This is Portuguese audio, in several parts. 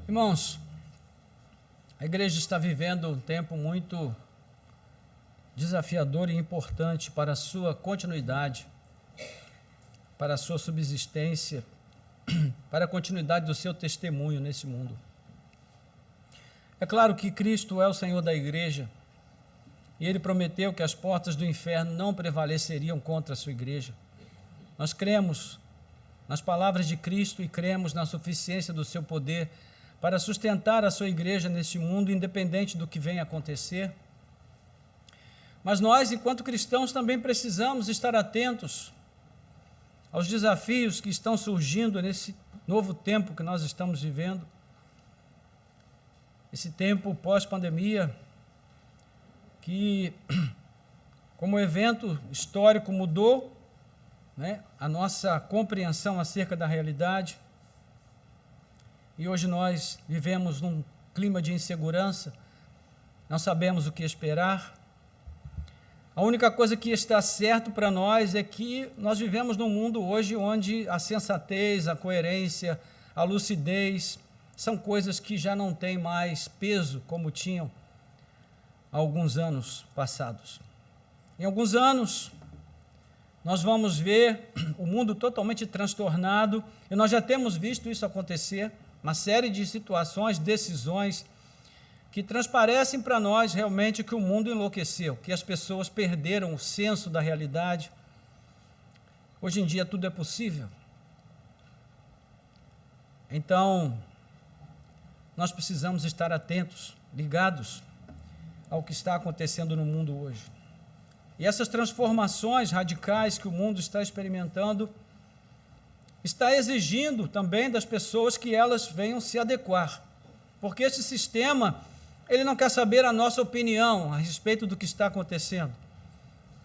Irmãos, a igreja está vivendo um tempo muito desafiador e importante para a sua continuidade, para a sua subsistência, para a continuidade do seu testemunho nesse mundo. É claro que Cristo é o Senhor da igreja e Ele prometeu que as portas do inferno não prevaleceriam contra a sua igreja. Nós cremos nas palavras de Cristo e cremos na suficiência do seu poder para sustentar a sua igreja neste mundo, independente do que venha a acontecer. Mas nós, enquanto cristãos, também precisamos estar atentos aos desafios que estão surgindo nesse novo tempo que nós estamos vivendo, esse tempo pós-pandemia, que, como evento histórico, mudou, né, a nossa compreensão acerca da realidade. E hoje nós vivemos num clima de insegurança, não sabemos o que esperar. A única coisa que está certo para nós é que nós vivemos num mundo hoje onde a sensatez, a coerência, a lucidez são coisas que já não têm mais peso como tinham há alguns anos passados. Em alguns anos, nós vamos ver o mundo totalmente transtornado, e nós já temos visto isso acontecer, uma série de situações, decisões, que transparecem para nós realmente que o mundo enlouqueceu, que as pessoas perderam o senso da realidade. Hoje em dia tudo é possível. Então, nós precisamos estar atentos, ligados ao que está acontecendo no mundo hoje. E essas transformações radicais que o mundo está experimentando está exigindo também das pessoas que elas venham se adequar, porque esse sistema, ele não quer saber a nossa opinião a respeito do que está acontecendo.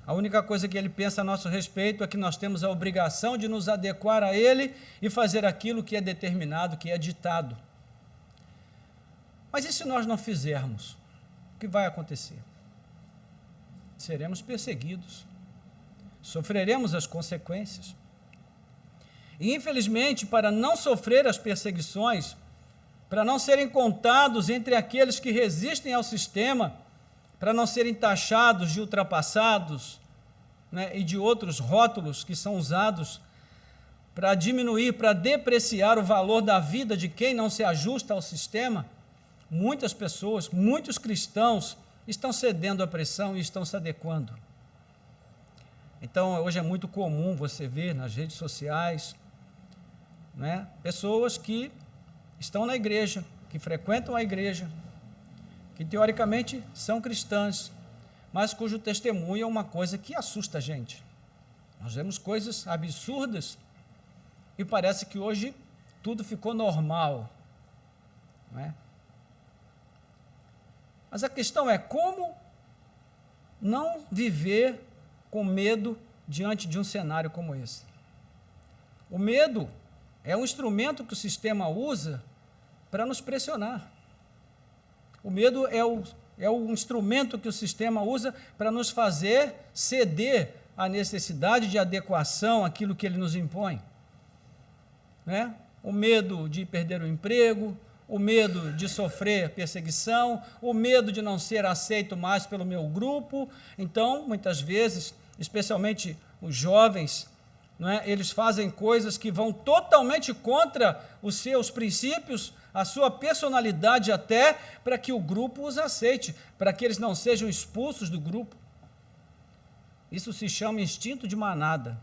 A única coisa que ele pensa a nosso respeito é que nós temos a obrigação de nos adequar a ele e fazer aquilo que é determinado, que é ditado. Mas e se nós não fizermos? O que vai acontecer? Seremos perseguidos, sofreremos as consequências. E, infelizmente, para não sofrer as perseguições, para não serem contados entre aqueles que resistem ao sistema, para não serem taxados de ultrapassados, né, e de outros rótulos que são usados para diminuir, para depreciar o valor da vida de quem não se ajusta ao sistema, muitas pessoas, muitos cristãos estão cedendo à pressão e estão se adequando. Então, hoje é muito comum você ver nas redes sociais, né, pessoas que estão na igreja, que frequentam a igreja, que teoricamente são cristãs, mas cujo testemunho é uma coisa que assusta a gente. Nós vemos coisas absurdas e parece que hoje tudo ficou normal, não é? Mas a questão é como não viver com medo diante de um cenário como esse. O medo é um instrumento que o sistema usa para nos pressionar. O medo é o instrumento que o sistema usa para nos fazer ceder à necessidade de adequação àquilo que ele nos impõe. Né? O medo de perder o emprego, o medo de sofrer perseguição, o medo de não ser aceito mais pelo meu grupo. Então, muitas vezes, especialmente os jovens, não é? Eles fazem coisas que vão totalmente contra os seus princípios, a sua personalidade até, para que o grupo os aceite, para que eles não sejam expulsos do grupo. Isso se chama instinto de manada.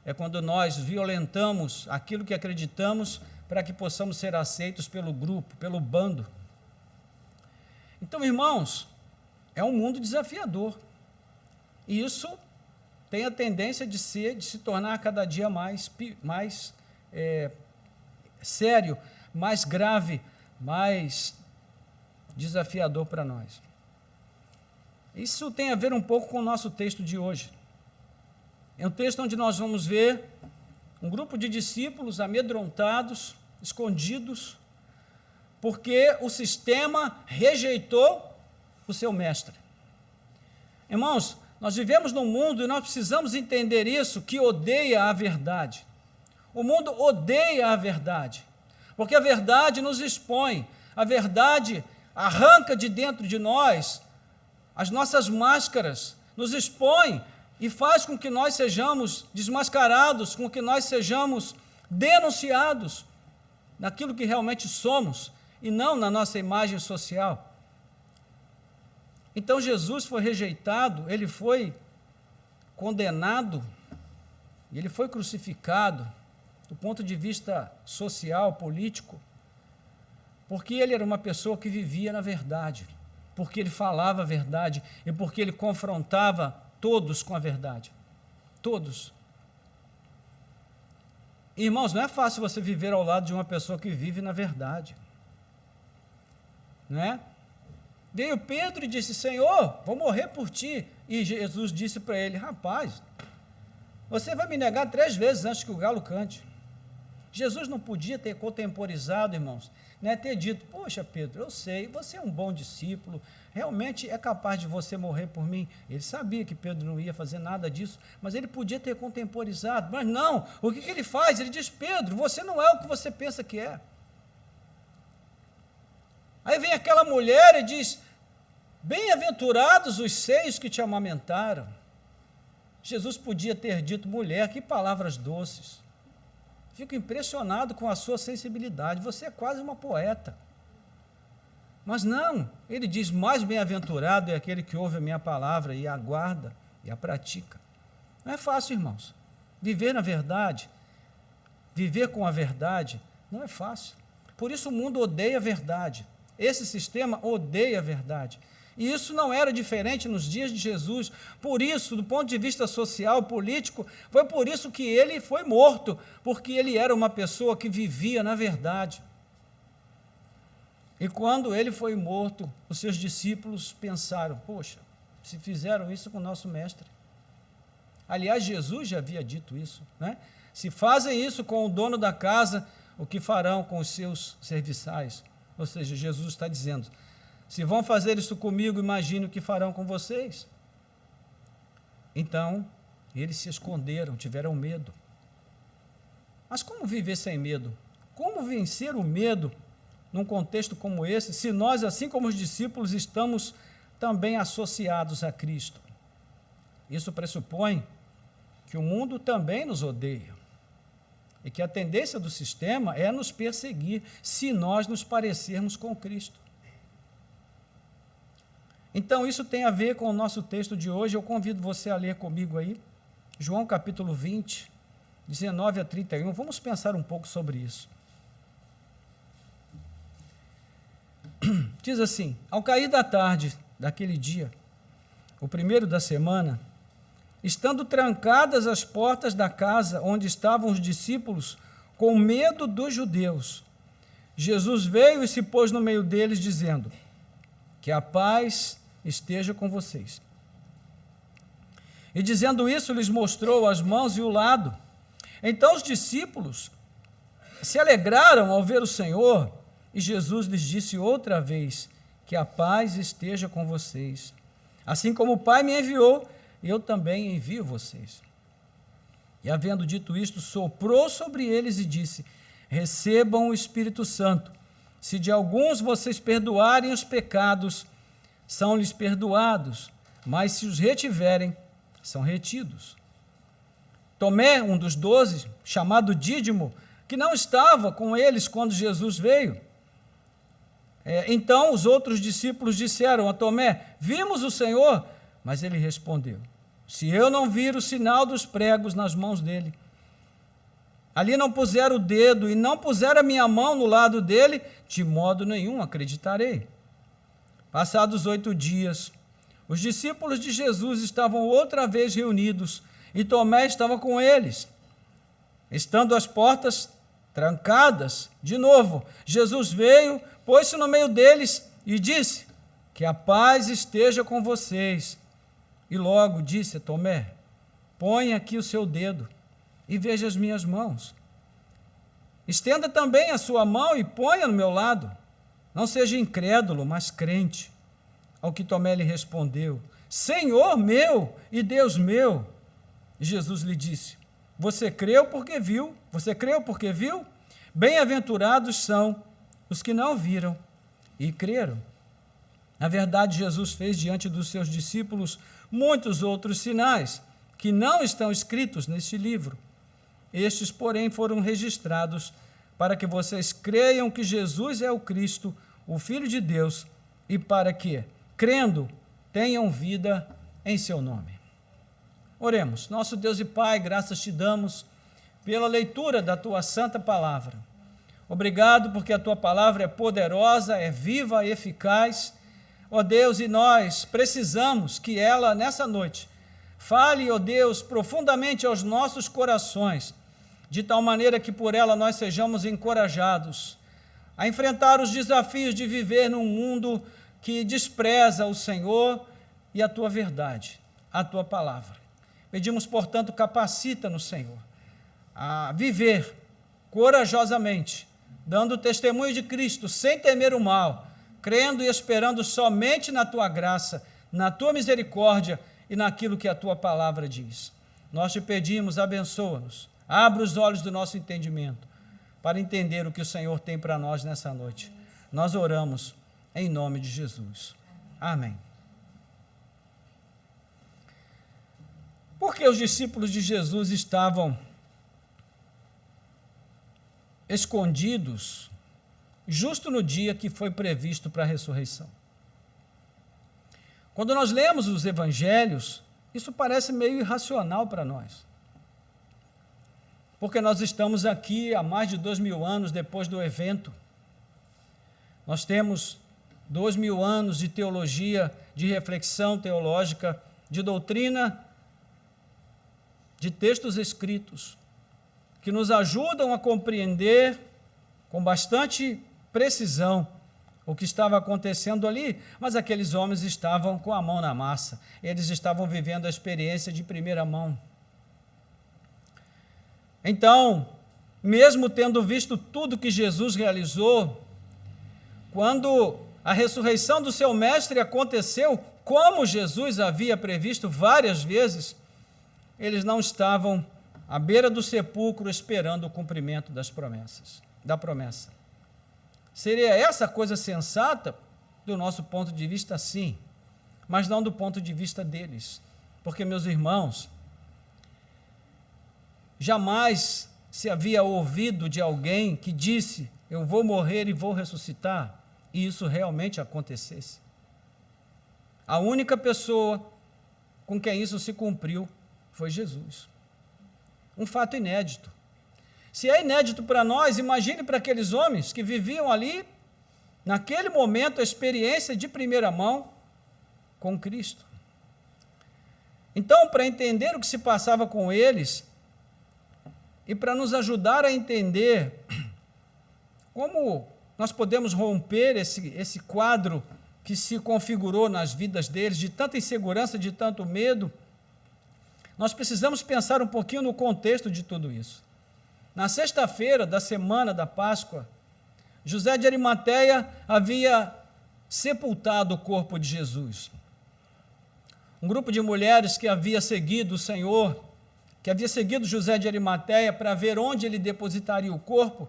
É quando nós violentamos aquilo que acreditamos para que possamos ser aceitos pelo grupo, pelo bando. Então, irmãos, é um mundo desafiador. E isso tem a tendência de se tornar cada dia mais sério, mais grave, mais desafiador para nós. Isso tem a ver um pouco com o nosso texto de hoje. É um texto onde nós vamos ver um grupo de discípulos amedrontados, escondidos, porque o sistema rejeitou o seu mestre. Irmãos, nós vivemos num mundo e nós precisamos entender isso, que odeia a verdade. O mundo odeia a verdade, porque a verdade nos expõe, a verdade arranca de dentro de nós as nossas máscaras, nos expõe e faz com que nós sejamos desmascarados, com que nós sejamos denunciados naquilo que realmente somos e não na nossa imagem social. Então Jesus foi rejeitado, ele foi condenado, ele foi crucificado do ponto de vista social, político, porque ele era uma pessoa que vivia na verdade, porque ele falava a verdade e porque ele confrontava todos com a verdade. Todos. Irmãos, não é fácil você viver ao lado de uma pessoa que vive na verdade. Não é? Veio Pedro e disse: Senhor, vou morrer por ti. E Jesus disse para ele: rapaz, você vai me negar 3 vezes antes que o galo cante. Jesus não podia ter contemporizado, irmãos, né, ter dito: poxa, Pedro, eu sei, você é um bom discípulo, realmente é capaz de você morrer por mim. Ele sabia que Pedro não ia fazer nada disso, mas ele podia ter contemporizado. Mas não, o que ele faz? Ele diz: Pedro, você não é o que você pensa que é. Aí vem aquela mulher e diz: bem-aventurados os seios que te amamentaram. Jesus podia ter dito: mulher, que palavras doces. Fico impressionado com a sua sensibilidade, você é quase uma poeta. Mas não, ele diz: mais bem-aventurado é aquele que ouve a minha palavra e a aguarda e a pratica. Não é fácil, irmãos. Viver na verdade, viver com a verdade, não é fácil. Por isso o mundo odeia a verdade. Esse sistema odeia a verdade. E isso não era diferente nos dias de Jesus. Por isso, do ponto de vista social, político, foi por isso que ele foi morto, porque ele era uma pessoa que vivia na verdade. E quando ele foi morto, os seus discípulos pensaram: poxa, se fizeram isso com o nosso mestre. Aliás, Jesus já havia dito isso, né? Se fazem isso com o dono da casa, o que farão com os seus serviçais? Ou seja, Jesus está dizendo: se vão fazer isso comigo, imagine o que farão com vocês. Então, eles se esconderam, tiveram medo. Mas como viver sem medo? Como vencer o medo num contexto como esse, se nós, assim como os discípulos, estamos também associados a Cristo? Isso pressupõe que o mundo também nos odeia e que a tendência do sistema é nos perseguir se nós nos parecermos com Cristo. Então, isso tem a ver com o nosso texto de hoje. Eu convido você a ler comigo aí, João capítulo 20, 19 a 31. Vamos pensar um pouco sobre isso. Diz assim: ao cair da tarde daquele dia, o primeiro da semana, estando trancadas as portas da casa onde estavam os discípulos, com medo dos judeus, Jesus veio e se pôs no meio deles, dizendo: que a paz esteja com vocês. E dizendo isso, lhes mostrou as mãos e o lado. Então os discípulos se alegraram ao ver o Senhor, e Jesus lhes disse outra vez: que a paz esteja com vocês. Assim como o Pai me enviou, eu também envio vocês. E havendo dito isto, soprou sobre eles e disse: recebam o Espírito Santo. Se de alguns vocês perdoarem os pecados, são-lhes perdoados, mas se os retiverem, são retidos. Tomé, um dos 12, chamado Dídimo, que não estava com eles quando Jesus veio. Então os outros discípulos disseram a Tomé: vimos o Senhor. Mas ele respondeu: se eu não vir o sinal dos pregos nas mãos dele, ali não puser o dedo e não puser a minha mão no lado dele, de modo nenhum acreditarei. Passados 8 dias, os discípulos de Jesus estavam outra vez reunidos e Tomé estava com eles. Estando as portas trancadas, de novo, Jesus veio, pôs-se no meio deles e disse: que a paz esteja com vocês. E logo disse a Tomé: põe aqui o seu dedo e veja as minhas mãos. Estenda também a sua mão e ponha no meu lado. Não seja incrédulo, mas crente. Ao que Tomé lhe respondeu: Senhor meu e Deus meu. E Jesus lhe disse: Você creu porque viu? Você creu porque viu? Bem-aventurados são os que não viram e creram. Na verdade, Jesus fez diante dos seus discípulos muitos outros sinais que não estão escritos neste livro. Estes, porém, foram registrados para que vocês creiam que Jesus é o Cristo, o Filho de Deus, e para que, crendo, tenham vida em seu nome. Oremos. Nosso Deus e Pai, graças te damos pela leitura da tua santa palavra. Obrigado porque a tua palavra é poderosa, é viva e eficaz. Ó Deus, e nós precisamos que ela, nessa noite, fale, ó Deus, profundamente aos nossos corações, de tal maneira que por ela nós sejamos encorajados a enfrentar os desafios de viver num mundo que despreza o Senhor e a tua verdade, a tua palavra. Pedimos, portanto, capacita-nos, Senhor, a viver corajosamente, dando testemunho de Cristo, sem temer o mal, crendo e esperando somente na tua graça, na tua misericórdia e naquilo que a tua palavra diz. Nós te pedimos, abençoa-nos, abra os olhos do nosso entendimento, para entender o que o Senhor tem para nós nessa noite. Nós oramos em nome de Jesus. Amém. Por que os discípulos de Jesus estavam escondidos justo no dia que foi previsto para a ressurreição? Quando nós lemos os evangelhos, isso parece meio irracional para nós. Porque nós estamos aqui há mais de 2000 anos depois do evento. Nós temos 2000 anos de teologia, de reflexão teológica, de doutrina, de textos escritos, que nos ajudam a compreender com bastante precisão o que estava acontecendo ali, mas aqueles homens estavam com a mão na massa, eles estavam vivendo a experiência de primeira mão. Então, mesmo tendo visto tudo que Jesus realizou, quando a ressurreição do seu mestre aconteceu, como Jesus havia previsto várias vezes, eles não estavam à beira do sepulcro esperando o cumprimento da promessa. Seria essa a coisa sensata? Do nosso ponto de vista, sim, mas não do ponto de vista deles. Porque, meus irmãos, jamais se havia ouvido de alguém que disse: eu vou morrer e vou ressuscitar, e isso realmente acontecesse. A única pessoa com quem isso se cumpriu foi Jesus. Um fato inédito. Se é inédito para nós, imagine para aqueles homens que viviam ali, naquele momento, a experiência de primeira mão com Cristo. Então, para entender o que se passava com eles, e para nos ajudar a entender como nós podemos romper esse quadro que se configurou nas vidas deles, de tanta insegurança, de tanto medo, nós precisamos pensar um pouquinho no contexto de tudo isso. Na sexta-feira da semana da Páscoa, José de Arimateia havia sepultado o corpo de Jesus. Um grupo de mulheres que havia seguido o Senhor, que havia seguido José de Arimateia para ver onde ele depositaria o corpo,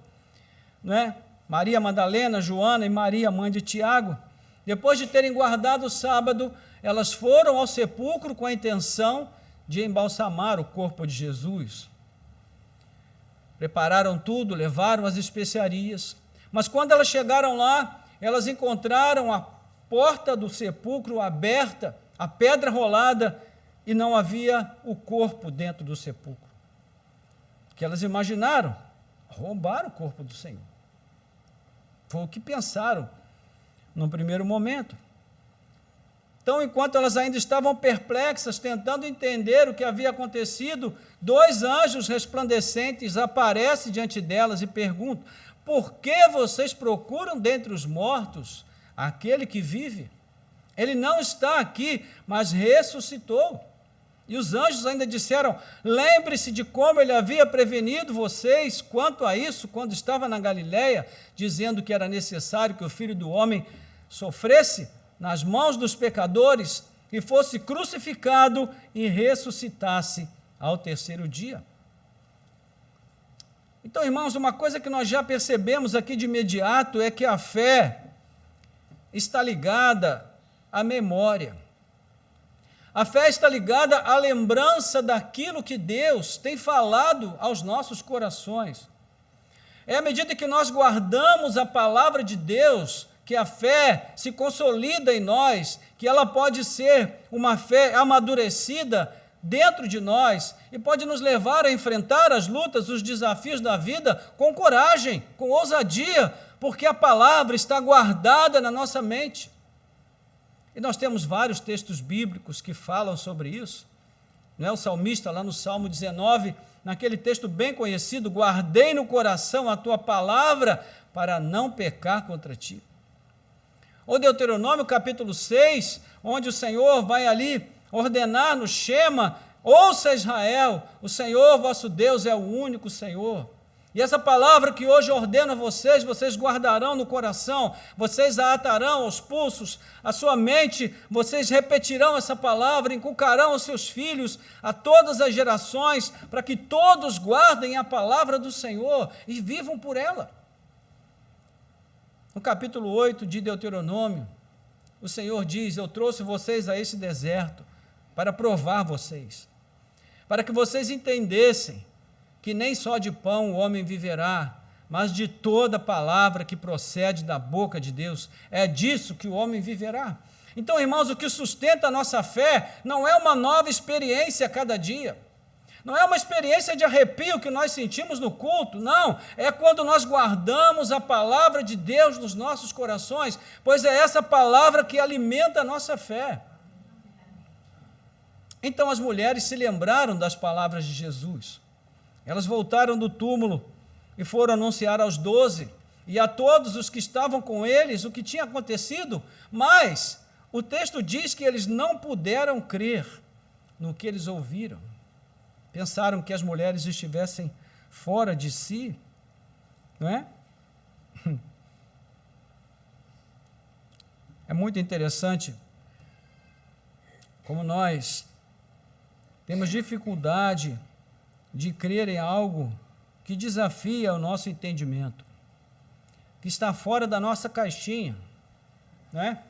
não é? Maria Madalena, Joana e Maria, mãe de Tiago, depois de terem guardado o sábado, elas foram ao sepulcro com a intenção de embalsamar o corpo de Jesus. Prepararam tudo, levaram as especiarias, mas quando elas chegaram lá, elas encontraram a porta do sepulcro aberta, a pedra rolada, e não havia o corpo dentro do sepulcro. O que elas imaginaram? Roubaram o corpo do Senhor. Foi o que pensaram no primeiro momento. Então, enquanto elas ainda estavam perplexas, tentando entender o que havia acontecido, 2 anjos resplandecentes aparecem diante delas e perguntam: por que vocês procuram dentre os mortos aquele que vive? Ele não está aqui, mas ressuscitou. E os anjos ainda disseram: lembre-se de como ele havia prevenido vocês quanto a isso, quando estava na Galileia, dizendo que era necessário que o Filho do Homem sofresse nas mãos dos pecadores e fosse crucificado e ressuscitasse ao terceiro dia. Então, irmãos, uma coisa que nós já percebemos aqui de imediato é que a fé está ligada à memória. A fé está ligada à lembrança daquilo que Deus tem falado aos nossos corações. É à medida que nós guardamos a palavra de Deus que a fé se consolida em nós, que ela pode ser uma fé amadurecida dentro de nós e pode nos levar a enfrentar as lutas, os desafios da vida com coragem, com ousadia, porque a palavra está guardada na nossa mente. E nós temos vários textos bíblicos que falam sobre isso. Não é? O salmista, lá no Salmo 19, naquele texto bem conhecido, guardei no coração a tua palavra para não pecar contra ti. Ou Deuteronômio capítulo 6, onde o Senhor vai ali ordenar no Shema, ouça Israel, o Senhor vosso Deus é o único Senhor. E essa palavra que hoje ordeno a vocês, vocês guardarão no coração, vocês a atarão aos pulsos, a sua mente, vocês repetirão essa palavra, inculcarão aos seus filhos, a todas as gerações, para que todos guardem a palavra do Senhor e vivam por ela. No capítulo 8 de Deuteronômio, o Senhor diz, eu trouxe vocês a esse deserto para provar vocês, para que vocês entendessem que nem só de pão o homem viverá, mas de toda palavra que procede da boca de Deus. É disso que o homem viverá. Então, irmãos, o que sustenta a nossa fé não é uma nova experiência a cada dia, não é uma experiência de arrepio que nós sentimos no culto, não, é quando nós guardamos a palavra de Deus nos nossos corações, pois é essa palavra que alimenta a nossa fé. Então as mulheres se lembraram das palavras de Jesus. Elas voltaram do túmulo e foram anunciar aos 12 e a todos os que estavam com eles o que tinha acontecido, mas o texto diz que eles não puderam crer no que eles ouviram. Pensaram que as mulheres estivessem fora de si, não é? É muito interessante como nós temos dificuldade de crer em algo que desafia o nosso entendimento, que está fora da nossa caixinha, não é?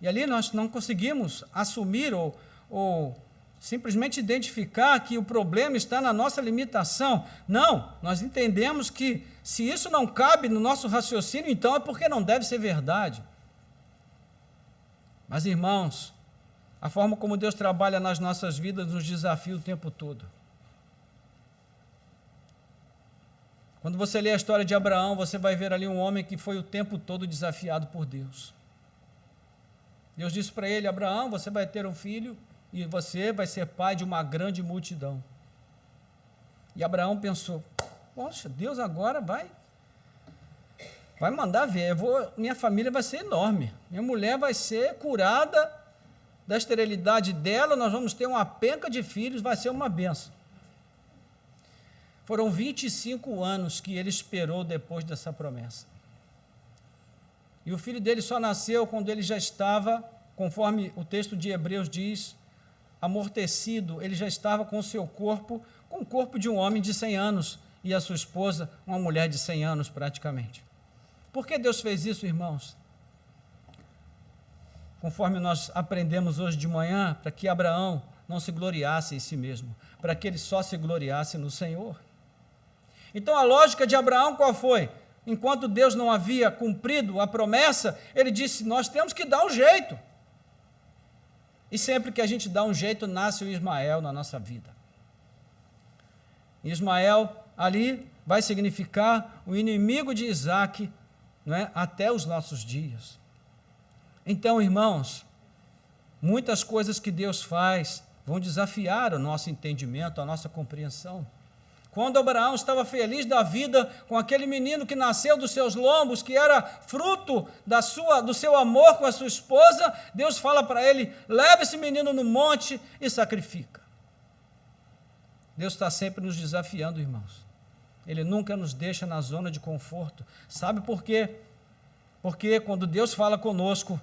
E ali nós não conseguimos assumir ou simplesmente identificar que o problema está na nossa limitação. Não, nós entendemos que se isso não cabe no nosso raciocínio, então é porque não deve ser verdade. Mas, irmãos, a forma como Deus trabalha nas nossas vidas nos desafia o tempo todo. Quando você lê a história de Abraão, você vai ver ali um homem que foi o tempo todo desafiado por Deus. Deus disse para ele, Abraão, você vai ter um filho e você vai ser pai de uma grande multidão. E Abraão pensou, poxa, Deus agora vai mandar ver, minha família vai ser enorme, minha mulher vai ser curada da esterilidade dela, nós vamos ter uma penca de filhos, vai ser uma bênção. Foram 25 anos que ele esperou depois dessa promessa. E o filho dele só nasceu quando ele já estava, conforme o texto de Hebreus diz, amortecido, ele já estava com o seu corpo, com o corpo de um homem de 100 anos, e a sua esposa, uma mulher de 100 anos praticamente. Por que Deus fez isso, irmãos? Conforme nós aprendemos hoje de manhã, para que Abraão não se gloriasse em si mesmo, para que ele só se gloriasse no Senhor. Então a lógica de Abraão qual foi? Enquanto Deus não havia cumprido a promessa, ele disse, nós temos que dar um jeito. E sempre que a gente dá um jeito, nasce o Ismael na nossa vida. Ismael ali vai significar o inimigo de Isaque, não é? Até os nossos dias. Então, irmãos, muitas coisas que Deus faz vão desafiar o nosso entendimento, a nossa compreensão. Quando Abraão estava feliz da vida com aquele menino que nasceu dos seus lombos, que era fruto do seu amor com a sua esposa, Deus fala para ele, leva esse menino no monte e sacrifica. Deus está sempre nos desafiando, irmãos. Ele nunca nos deixa na zona de conforto. Sabe por quê? Porque quando Deus fala conosco,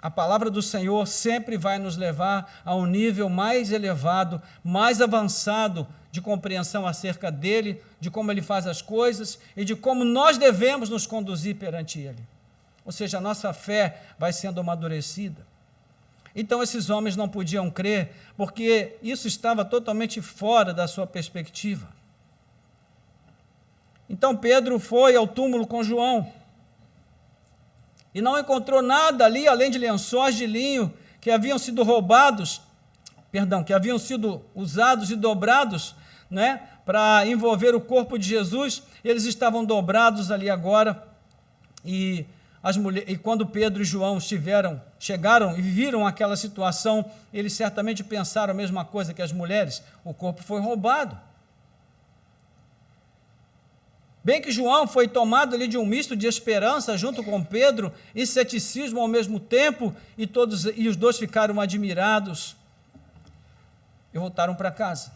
a palavra do Senhor sempre vai nos levar a um nível mais elevado, mais avançado de compreensão acerca dele, de como ele faz as coisas e de como nós devemos nos conduzir perante ele. Ou seja, a nossa fé vai sendo amadurecida. Então, esses homens não podiam crer, porque isso estava totalmente fora da sua perspectiva. Então, Pedro foi ao túmulo com João e não encontrou nada ali, além de lençóis de linho que haviam sido que haviam sido usados e dobrados, né, para envolver o corpo de Jesus. Eles estavam dobrados ali agora, e quando Pedro e João chegaram e viram aquela situação, eles certamente pensaram a mesma coisa que as mulheres: o corpo foi roubado. Bem que João foi tomado ali de um misto de esperança junto com Pedro e ceticismo ao mesmo tempo, e os dois ficaram admirados e voltaram para casa.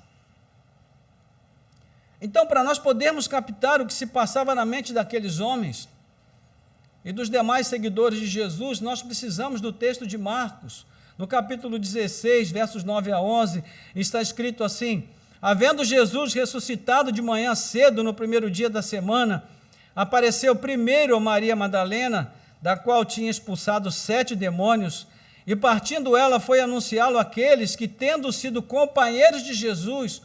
Então, para nós podermos captar o que se passava na mente daqueles homens e dos demais seguidores de Jesus, nós precisamos do texto de Marcos. No capítulo 16, versos 9 a 11, está escrito assim: havendo Jesus ressuscitado de manhã cedo, no primeiro dia da semana, apareceu primeiro a Maria Madalena, da qual tinha expulsado 7 demônios, e partindo ela foi anunciá-lo àqueles que, tendo sido companheiros de Jesus,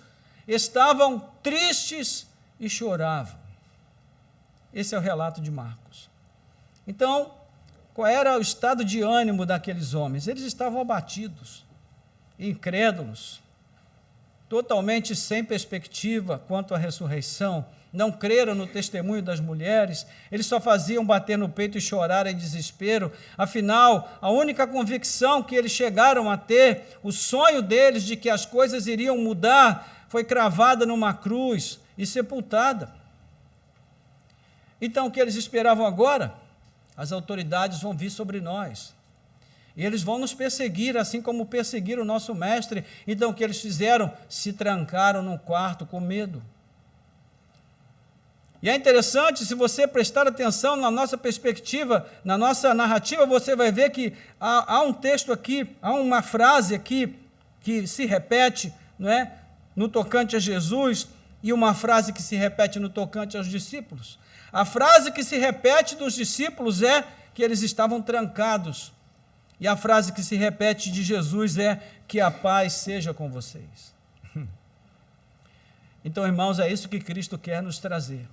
estavam tristes e choravam. Esse é o relato de Marcos. Então, qual era o estado de ânimo daqueles homens? Eles estavam abatidos, incrédulos, totalmente sem perspectiva quanto à ressurreição, não creram no testemunho das mulheres, eles só faziam bater no peito e chorar em desespero. Afinal, a única convicção que eles chegaram a ter, o sonho deles de que as coisas iriam mudar, foi cravada numa cruz e sepultada. Então, o que eles esperavam agora? As autoridades vão vir sobre nós, e eles vão nos perseguir, assim como perseguiram o nosso mestre. Então, o que eles fizeram? Se trancaram num quarto com medo. E é interessante, se você prestar atenção na nossa perspectiva, na nossa narrativa, você vai ver que há um texto aqui, há uma frase aqui que se repete, não é, no tocante a Jesus, e uma frase que se repete no tocante aos discípulos. A frase que se repete dos discípulos é que eles estavam trancados. E a frase que se repete de Jesus é: que a paz seja com vocês. Então, irmãos, é isso que Cristo quer nos trazer.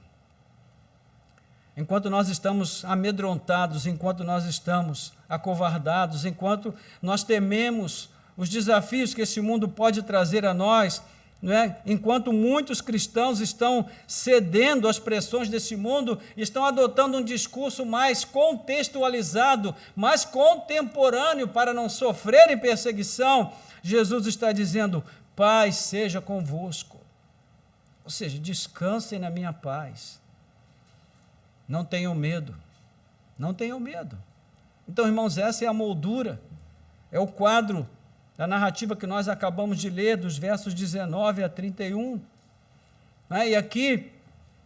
Enquanto nós estamos amedrontados, enquanto nós estamos acovardados, enquanto nós tememos os desafios que esse mundo pode trazer a nós, não é? Enquanto muitos cristãos estão cedendo às pressões desse mundo, estão adotando um discurso mais contextualizado, mais contemporâneo para não sofrerem perseguição, Jesus está dizendo: paz seja convosco. Ou seja, descansem na minha paz. Não tenham medo. Não tenham medo. Então, irmãos, essa é a moldura, é o quadro da narrativa que nós acabamos de ler, dos versos 19 a 31. E aqui,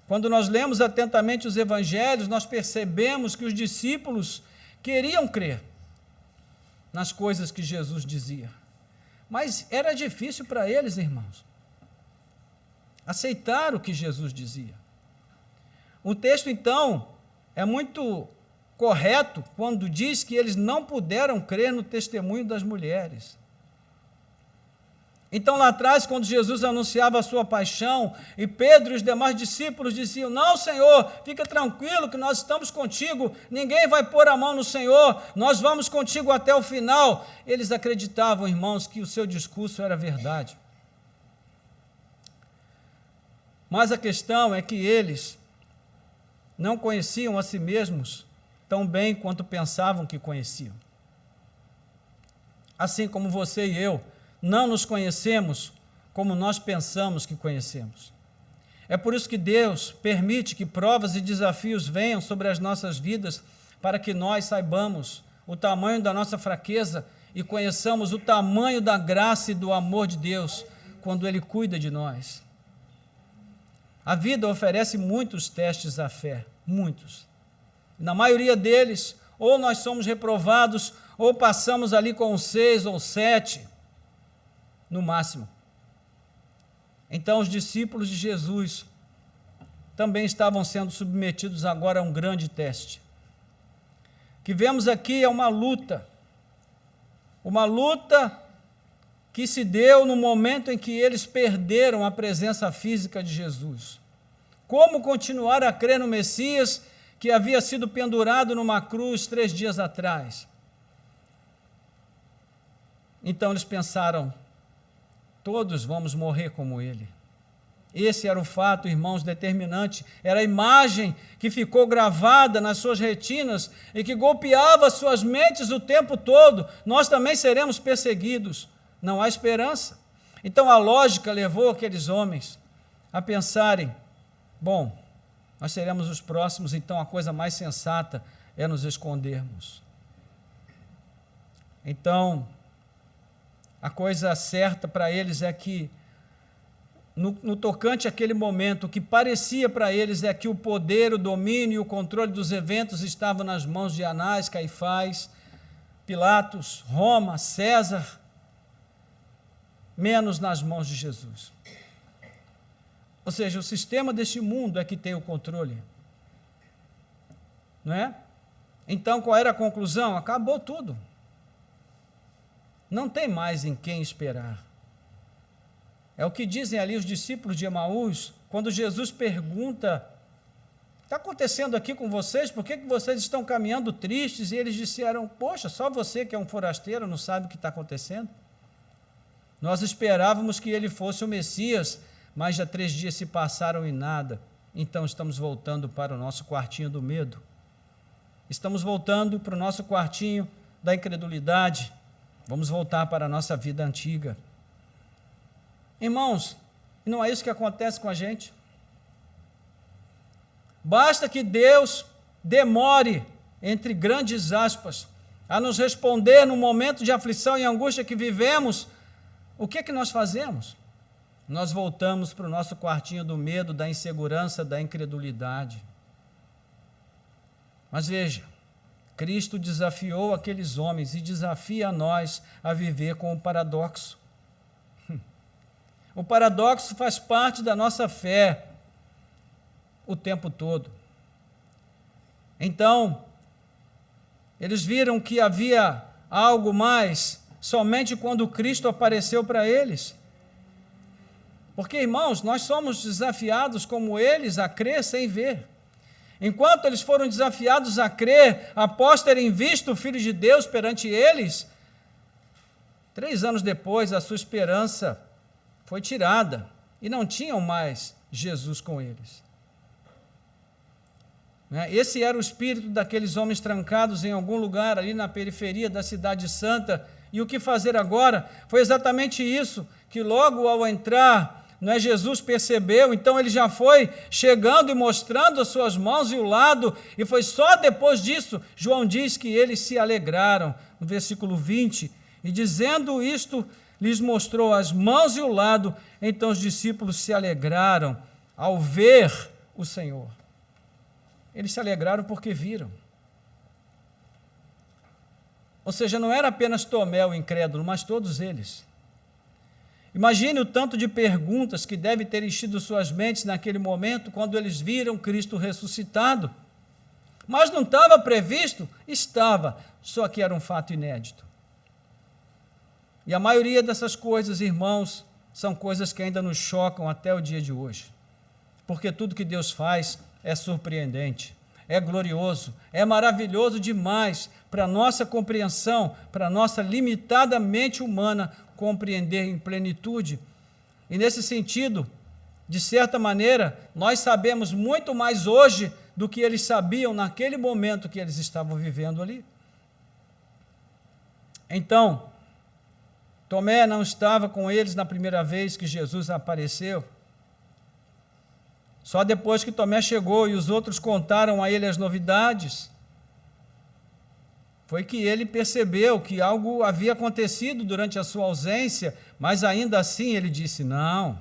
quando nós lemos atentamente os evangelhos, nós percebemos que os discípulos queriam crer nas coisas que Jesus dizia, mas era difícil para eles, irmãos, aceitar o que Jesus dizia. O texto, então, é muito correto quando diz que eles não puderam crer no testemunho das mulheres. Então, lá atrás, quando Jesus anunciava a sua paixão, e Pedro e os demais discípulos diziam: não, Senhor, fica tranquilo que nós estamos contigo, ninguém vai pôr a mão no Senhor, nós vamos contigo até o final. Eles acreditavam, irmãos, que o seu discurso era verdade. Mas a questão é que eles não conheciam a si mesmos tão bem quanto pensavam que conheciam. Assim como você e eu não nos conhecemos como nós pensamos que conhecemos. É por isso que Deus permite que provas e desafios venham sobre as nossas vidas, para que nós saibamos o tamanho da nossa fraqueza e conheçamos o tamanho da graça e do amor de Deus quando Ele cuida de nós. A vida oferece muitos testes à fé, muitos. Na maioria deles, ou nós somos reprovados, ou passamos ali com 6 ou 7, no máximo. Então, os discípulos de Jesus também estavam sendo submetidos agora a um grande teste. O que vemos aqui é uma luta que se deu no momento em que eles perderam a presença física de Jesus. Como continuar a crer no Messias que havia sido pendurado numa cruz 3 dias atrás? Então eles pensaram, todos vamos morrer como ele. Esse era o fato, irmãos, determinante. Era a imagem que ficou gravada nas suas retinas e que golpeava suas mentes o tempo todo. Nós também seremos perseguidos. Não há esperança. Então a lógica levou aqueles homens a pensarem, bom, nós seremos os próximos, então a coisa mais sensata é nos escondermos. Então, a coisa certa para eles é que, no tocante àquele momento, o que parecia para eles é que o poder, o domínio e o controle dos eventos estavam nas mãos de Anás, Caifás, Pilatos, Roma, César, menos nas mãos de Jesus. Ou seja, o sistema deste mundo é que tem o controle. Não é? Então, qual era a conclusão? Acabou tudo. Não tem mais em quem esperar. É o que dizem ali os discípulos de Emaús, quando Jesus pergunta, está acontecendo aqui com vocês? Por que vocês estão caminhando tristes? E eles disseram, poxa, só você que é um forasteiro não sabe o que está acontecendo? Nós esperávamos que ele fosse o Messias, mas já 3 dias se passaram e nada. Então estamos voltando para o nosso quartinho do medo. Estamos voltando para o nosso quartinho da incredulidade. Vamos voltar para a nossa vida antiga. Irmãos, não é isso que acontece com a gente? Basta que Deus demore, entre grandes aspas, a nos responder no momento de aflição e angústia que vivemos. O que é que nós fazemos? Nós voltamos para o nosso quartinho do medo, da insegurança, da incredulidade. Mas veja, Cristo desafiou aqueles homens e desafia a nós a viver com o paradoxo. O paradoxo faz parte da nossa fé o tempo todo. Então, eles viram que havia algo mais somente quando Cristo apareceu para eles. Porque, irmãos, nós somos desafiados como eles a crer sem ver. Enquanto eles foram desafiados a crer após terem visto o Filho de Deus perante eles, 3 anos depois a sua esperança foi tirada e não tinham mais Jesus com eles. Esse era o espírito daqueles homens trancados em algum lugar ali na periferia da cidade santa. E o que fazer agora? Foi exatamente isso, que logo ao entrar, Jesus percebeu, então ele já foi chegando e mostrando as suas mãos e o lado, e foi só depois disso, João diz que eles se alegraram, no versículo 20, e dizendo isto, lhes mostrou as mãos e o lado, então os discípulos se alegraram ao ver o Senhor. Eles se alegraram porque viram. Ou seja, não era apenas Tomé o incrédulo, mas todos eles. Imagine o tanto de perguntas que devem ter enchido suas mentes naquele momento, quando eles viram Cristo ressuscitado. Mas não estava previsto? Estava, só que era um fato inédito. E a maioria dessas coisas, irmãos, são coisas que ainda nos chocam até o dia de hoje. Porque tudo que Deus faz é surpreendente, é glorioso, é maravilhoso demais para a nossa compreensão, para a nossa limitada mente humana compreender em plenitude. E nesse sentido, de certa maneira, nós sabemos muito mais hoje do que eles sabiam naquele momento que eles estavam vivendo ali. Então, Tomé não estava com eles na primeira vez que Jesus apareceu. Só depois que Tomé chegou e os outros contaram a ele as novidades, foi que ele percebeu que algo havia acontecido durante a sua ausência, mas ainda assim ele disse, não,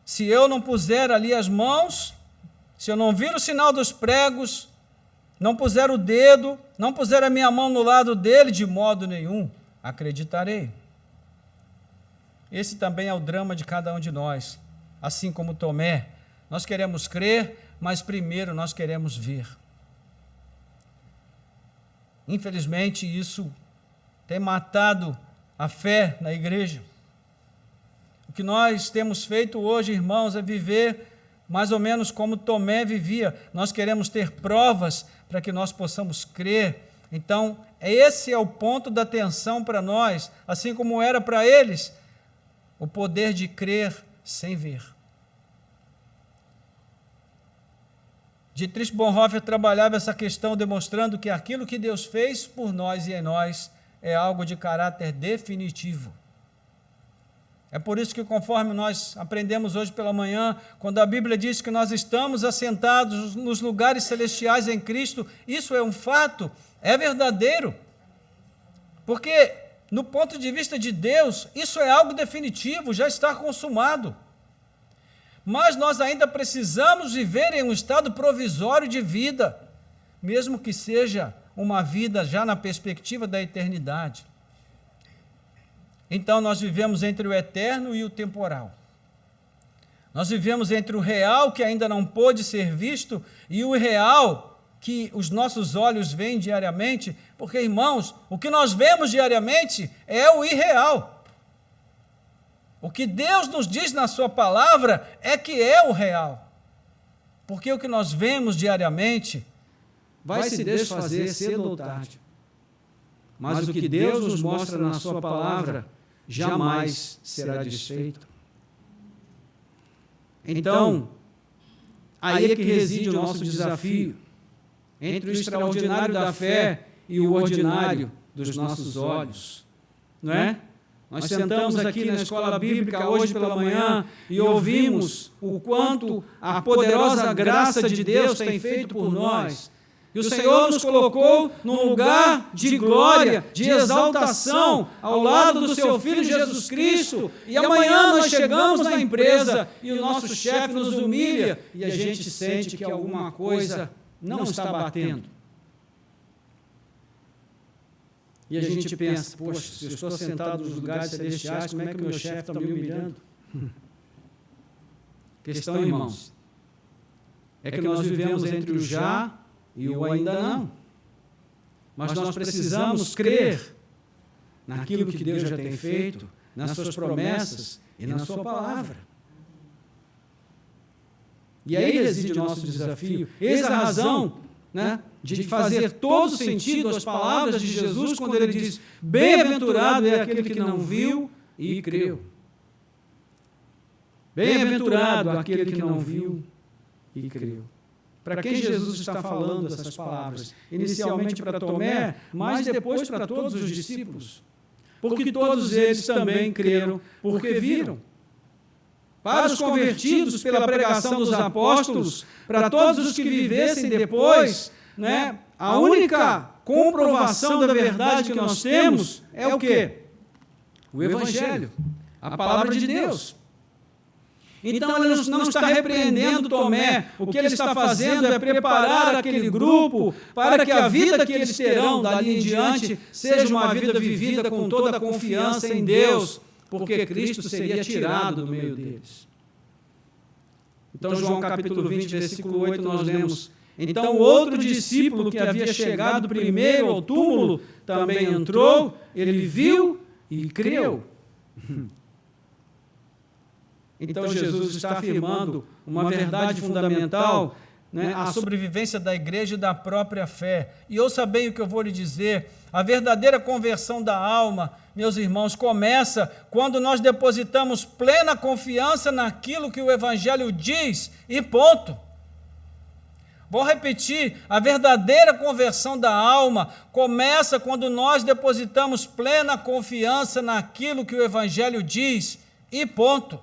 se eu não puser ali as mãos, se eu não vir o sinal dos pregos, não puser o dedo, não puser a minha mão no lado dele, de modo nenhum acreditarei. Esse também é o drama de cada um de nós. Assim como Tomé, nós queremos crer, mas primeiro nós queremos ver. Infelizmente, isso tem matado a fé na igreja. O que nós temos feito hoje, irmãos, é viver mais ou menos como Tomé vivia. Nós queremos ter provas para que nós possamos crer. Então, esse é o ponto da atenção para nós, assim como era para eles, o poder de crer sem ver. Dietrich Bonhoeffer trabalhava essa questão demonstrando que aquilo que Deus fez por nós e em nós é algo de caráter definitivo. É por isso que, conforme nós aprendemos hoje pela manhã, quando a Bíblia diz que nós estamos assentados nos lugares celestiais em Cristo, isso é um fato, é verdadeiro. Porque, no ponto de vista de Deus, isso é algo definitivo, já está consumado. Mas nós ainda precisamos viver em um estado provisório de vida, mesmo que seja uma vida já na perspectiva da eternidade. Então, nós vivemos entre o eterno e o temporal. Nós vivemos entre o real, que ainda não pôde ser visto, e o irreal, que os nossos olhos veem diariamente, porque, irmãos, o que nós vemos diariamente é o irreal. O que Deus nos diz na sua palavra é que é o real. Porque o que nós vemos diariamente vai se desfazer cedo ou tarde. Mas o que Deus nos mostra na sua palavra jamais será desfeito. Então, aí é que reside o nosso desafio, entre o extraordinário da fé e o ordinário dos nossos olhos, não é? Nós sentamos aqui na escola bíblica hoje pela manhã e ouvimos o quanto a poderosa graça de Deus tem feito por nós. E o Senhor nos colocou num lugar de glória, de exaltação, ao lado do seu Filho Jesus Cristo. E amanhã nós chegamos na empresa e o nosso chefe nos humilha e a gente sente que alguma coisa não está batendo. E a gente pensa, poxa, se eu estou sentado nos lugares celestiais, como é que o meu chefe está me humilhando? Questão, irmãos, é que nós vivemos entre o já e o ainda não. Mas nós precisamos crer naquilo que Deus já tem feito, nas suas promessas e na sua palavra. E aí reside o nosso desafio. Eis a razão, de fazer todo sentido as palavras de Jesus quando ele diz: bem-aventurado é aquele que não viu e creu. Bem-aventurado aquele que não viu e creu. Para quem Jesus está falando essas palavras? Inicialmente para Tomé, mas depois para todos os discípulos. Porque todos eles também creram, porque viram. Para os convertidos pela pregação dos apóstolos, para todos os que vivessem depois, a única comprovação da verdade que nós temos é o quê? O Evangelho, a palavra de Deus. Então, ele não está repreendendo Tomé, o que ele está fazendo é preparar aquele grupo para que a vida que eles terão dali em diante seja uma vida vivida com toda a confiança em Deus, porque Cristo seria tirado do meio deles. Então, João capítulo 20, versículo 8, nós lemos: então outro discípulo que havia chegado primeiro ao túmulo também entrou, ele viu e creu. Então, Jesus está afirmando uma verdade fundamental, a sobrevivência da igreja e da própria fé. E ouça bem o que eu vou lhe dizer: a verdadeira conversão da alma, meus irmãos, começa quando nós depositamos plena confiança naquilo que o Evangelho diz, e ponto. Vou repetir: a verdadeira conversão da alma começa quando nós depositamos plena confiança naquilo que o Evangelho diz, e ponto.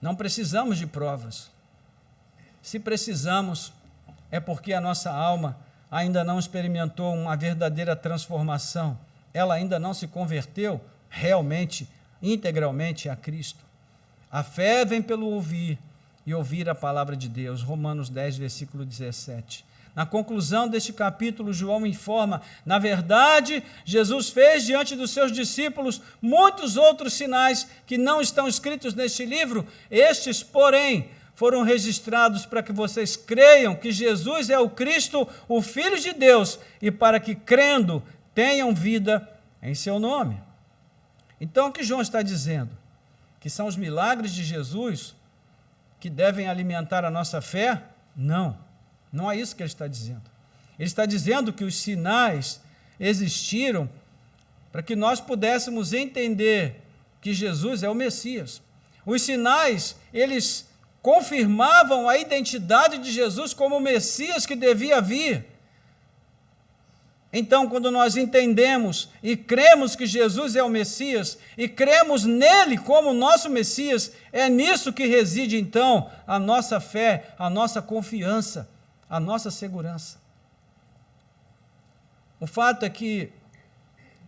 Não precisamos de provas. Se precisamos, é porque a nossa alma ainda não experimentou uma verdadeira transformação. Ela ainda não se converteu realmente, integralmente a Cristo. A fé vem pelo ouvir, e ouvir a palavra de Deus. Romanos 10, versículo 17. Na conclusão deste capítulo, João informa: na verdade, Jesus fez diante dos seus discípulos muitos outros sinais que não estão escritos neste livro. Estes, porém, foram registrados para que vocês creiam que Jesus é o Cristo, o Filho de Deus, e para que, crendo, tenham vida em seu nome. Então, o que João está dizendo? Que são os milagres de Jesus que devem alimentar a nossa fé? Não, não é isso que ele está dizendo. Ele está dizendo que os sinais existiram para que nós pudéssemos entender que Jesus é o Messias. Os sinais, eles confirmavam a identidade de Jesus como o Messias que devia vir. Então, quando nós entendemos e cremos que Jesus é o Messias e cremos nele como nosso Messias, é nisso que reside, então, a nossa fé, a nossa confiança, a nossa segurança. O fato é que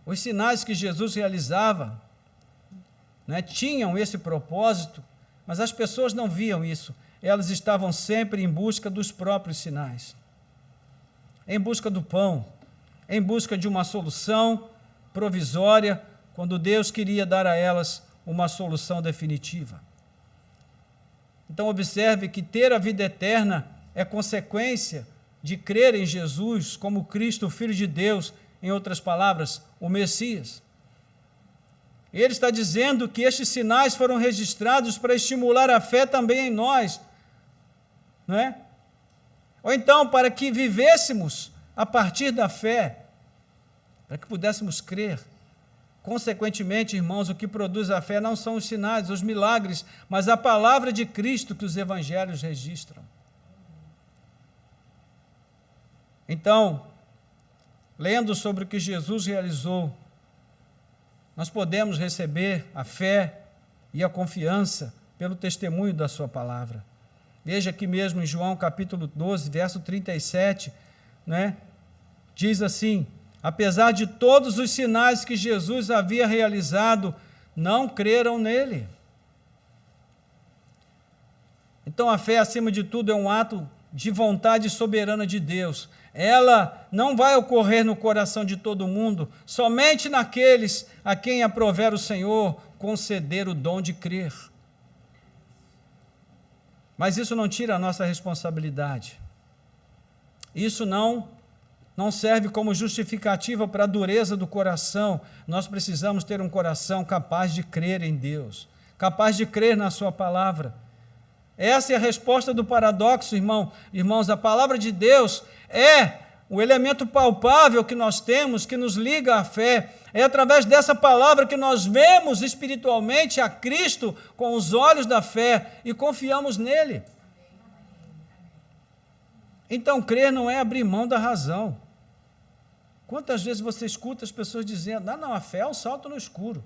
os sinais que Jesus realizava, tinham esse propósito, mas as pessoas não viam isso. Elas estavam sempre em busca dos próprios sinais, em busca do pão, em busca de uma solução provisória, quando Deus queria dar a elas uma solução definitiva. Então, observe que ter a vida eterna é consequência de crer em Jesus como Cristo, o Filho de Deus, em outras palavras, o Messias. Ele está dizendo que estes sinais foram registrados para estimular a fé também em nós, não é? Ou então, para que vivêssemos a partir da fé, para que pudéssemos crer. Consequentemente, irmãos, o que produz a fé não são os sinais, os milagres, mas a palavra de Cristo que os evangelhos registram. Então, lendo sobre o que Jesus realizou, nós podemos receber a fé e a confiança pelo testemunho da sua palavra. Veja aqui mesmo em João capítulo 12, verso 37, diz assim: apesar de todos os sinais que Jesus havia realizado, não creram nele. Então a fé, acima de tudo, é um ato de vontade soberana de Deus. Ela não vai ocorrer no coração de todo mundo, somente naqueles a quem aprover o Senhor conceder o dom de crer. Mas isso não tira a nossa responsabilidade. Isso não serve como justificativa para a dureza do coração. Nós precisamos ter um coração capaz de crer em Deus, capaz de crer na sua palavra. Essa é a resposta do paradoxo, irmãos. A palavra de Deus é o elemento palpável que nós temos, que nos liga à fé. É através dessa palavra que nós vemos espiritualmente a Cristo com os olhos da fé e confiamos nele. Então, crer não é abrir mão da razão. Quantas vezes você escuta as pessoas dizendo: não, a fé é um salto no escuro.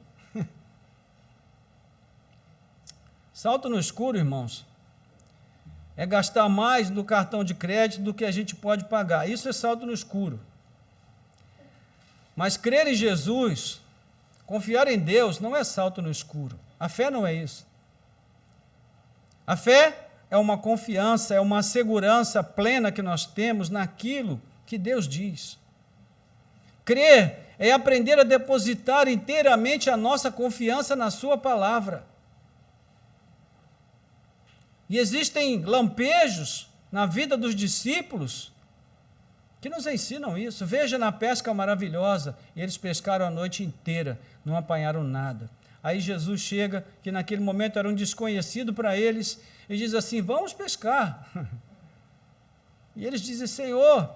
Salto no escuro, irmãos, é gastar mais no cartão de crédito do que a gente pode pagar. Isso é salto no escuro. Mas crer em Jesus, confiar em Deus, não é salto no escuro. A fé não é isso. A fé é uma confiança, é uma segurança plena que nós temos naquilo que Deus diz. Crer é aprender a depositar inteiramente a nossa confiança na sua palavra. E existem lampejos na vida dos discípulos que nos ensinam isso. Veja na pesca maravilhosa, eles pescaram a noite inteira, não apanharam nada. Aí Jesus chega, que naquele momento era um desconhecido para eles, e diz assim: vamos pescar. E eles dizem: Senhor,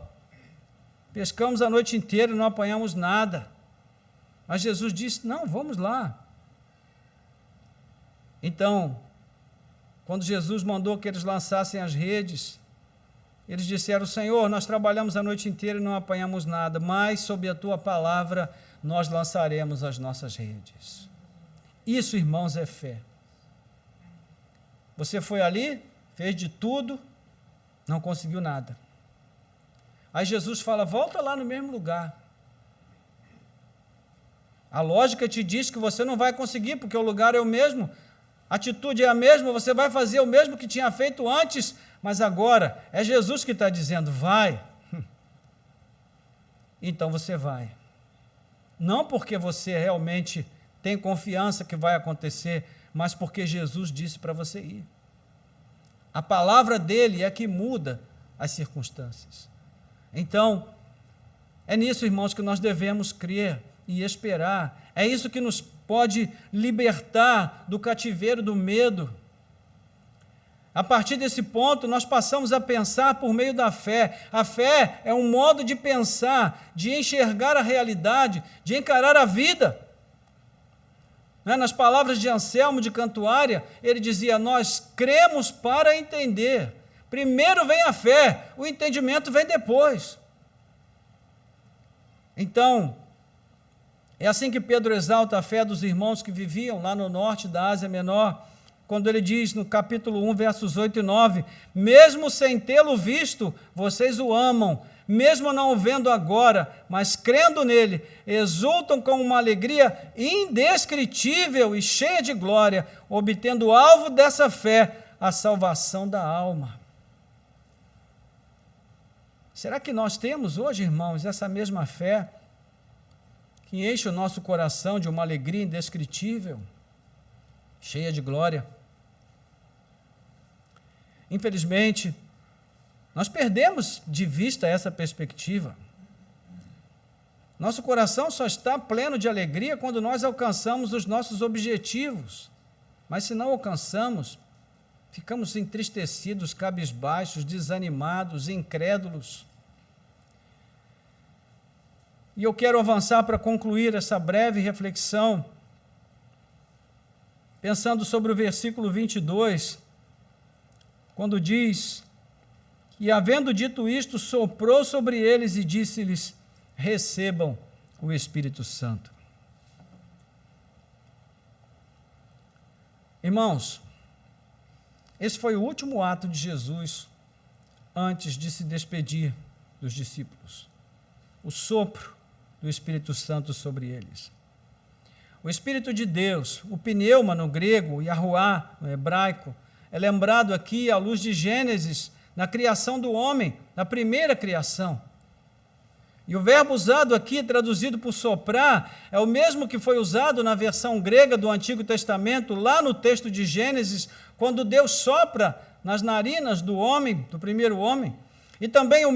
pescamos a noite inteira e não apanhamos nada. Mas Jesus disse: não, vamos lá. Então, quando Jesus mandou que eles lançassem as redes, eles disseram: Senhor, nós trabalhamos a noite inteira e não apanhamos nada, mas sob a tua palavra nós lançaremos as nossas redes. Isso, irmãos, é fé. Você foi ali, fez de tudo, não conseguiu nada. Aí Jesus fala: volta lá no mesmo lugar. A lógica te diz que você não vai conseguir, porque o lugar é o mesmo. A atitude é a mesma, você vai fazer o mesmo que tinha feito antes, mas agora é Jesus que está dizendo, vai. Então você vai. Não porque você realmente tem confiança que vai acontecer, mas porque Jesus disse para você ir. A palavra dele é que muda as circunstâncias. Então, é nisso, irmãos, que nós devemos crer e esperar. É isso que nos pode libertar do cativeiro do medo. A partir desse ponto, nós passamos a pensar por meio da fé. A fé é um modo de pensar, de enxergar a realidade, de encarar a vida. Nas palavras de Anselmo de Cantuária, ele dizia, nós cremos para entender. Primeiro vem a fé, o entendimento vem depois. Então, é assim que Pedro exalta a fé dos irmãos que viviam lá no norte da Ásia Menor, quando ele diz no capítulo 1, versos 8 e 9, mesmo sem tê-lo visto, vocês o amam, mesmo não o vendo agora, mas crendo nele, exultam com uma alegria indescritível e cheia de glória, obtendo o alvo dessa fé, a salvação da alma. Será que nós temos hoje, irmãos, essa mesma fé que enche o nosso coração de uma alegria indescritível, cheia de glória? Infelizmente, nós perdemos de vista essa perspectiva. Nosso coração só está pleno de alegria quando nós alcançamos os nossos objetivos. Mas se não alcançamos, ficamos entristecidos, cabisbaixos, desanimados, incrédulos. E eu quero avançar para concluir essa breve reflexão, pensando sobre o versículo 22, quando diz: e havendo dito isto, soprou sobre eles e disse-lhes, recebam o Espírito Santo. Irmãos, esse foi o último ato de Jesus antes de se despedir dos discípulos. O sopro do Espírito Santo sobre eles. O Espírito de Deus, o pneuma no grego e a ruá no hebraico, é lembrado aqui à luz de Gênesis, na criação do homem, na primeira criação. E o verbo usado aqui, traduzido por soprar, é o mesmo que foi usado na versão grega do Antigo Testamento, lá no texto de Gênesis, quando Deus sopra nas narinas do homem, do primeiro homem. E também a